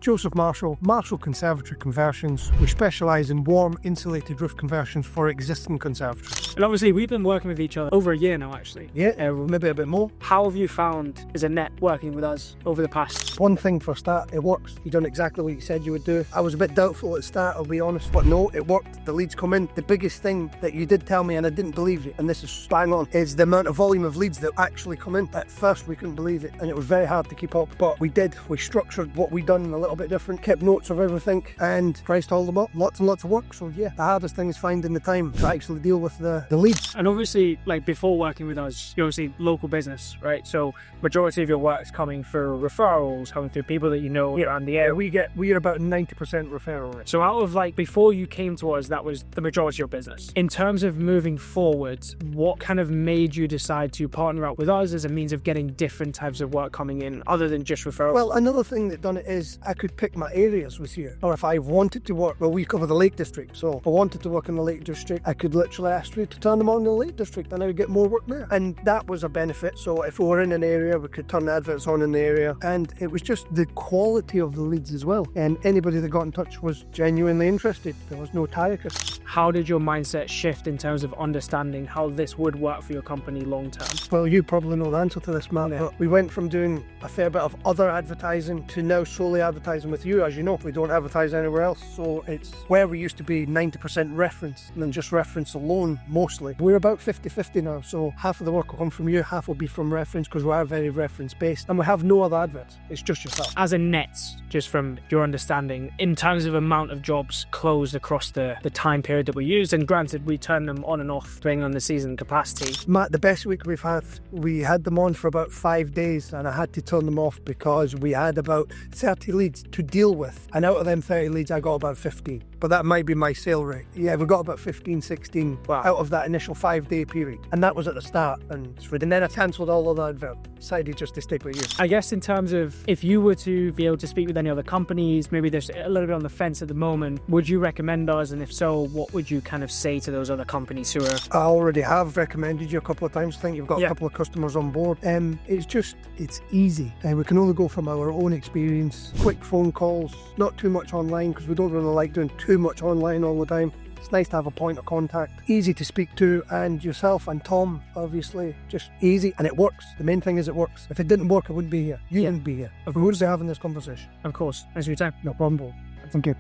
Joseph Marshall Conservatory Conversions. We specialise in warm, insulated roof conversions for existing conservatories. And obviously, we've been working with each other over a year now, actually. Yeah, maybe a bit more. How have you found as a net working with us over the past? One thing for a start, it works. You've done exactly what you said you would do. I was a bit doubtful at the start, I'll be honest, but no, it worked. The leads come in. The biggest thing that you did tell me, and I didn't believe it, and this is bang on, is the amount of volume of leads that actually come in. At first, we couldn't believe it, and it was very hard to keep up, but we did. We structured what we done a little bit different, kept notes of everything, and priced all them up. Lots and lots of work. So yeah, the hardest thing is finding the time to actually deal with the leads. And obviously, like before working with us, you're obviously local business, right? So majority of your work's coming through referrals, coming through people that you know here around the area. We are about 90% referral rate. So out of like before you came to us, that was the majority of your business. In terms of moving forward, what kind of made you decide to partner up with us as a means of getting different types of work coming in other than just referrals? Well, another thing that done it is I could pick my areas with you. Or if I wanted to work, well, we cover the Lake District. So if I wanted to work in the Lake District, I could literally ask you to turn them on in the Lake District and I would get more work there. And that was a benefit. So if we were in an area, we could turn adverts on in the area. And it was just the quality of the leads as well. And anybody that got in touch was genuinely interested. There was no tiredness. How did your mindset shift in terms of understanding how this would work for your company long term? Well, you probably know the answer to this, Matt, but we went from doing a fair bit of other advertising to now solely advertising with you. As you know, we don't advertise anywhere else, so it's where we used to be 90% reference and then just reference alone mostly. We're about 50-50 now, so half of the work will come from you, half will be from reference because we are very reference based and we have no other adverts. It's just yourself. As a net, just from your understanding, in terms of amount of jobs closed across the time period that we used, and granted we turn them on and off depending on the season capacity. Matt, the best week we had them on for about 5 days and I had to turn them off because we had about 30 leads to deal with, and out of them 30 leads I got about 15. But that might be my sale rate. Yeah, we got about 15, 16 out of that initial 5-day period. And that was at the start. And then I cancelled all of the advert. Decided just to stick with you. I guess in terms of if you were to be able to speak with any other companies, maybe there's a little bit on the fence at the moment, would you recommend us? And if so, what would you kind of say to those other companies who are... I already have recommended you a couple of times. I think you've got a couple of customers on board. It's easy. We can only go from our own experience. Quick phone calls, not too much online because we don't really like doing too much online all the time. It's nice to have a point of contact, easy to speak to, and yourself and Tom, obviously, just easy, and it works. The main thing is it works. If it didn't work, I wouldn't be here. You wouldn't be here. We wouldn't be having this conversation. Of course. Thanks for your time. No problem. Thank you.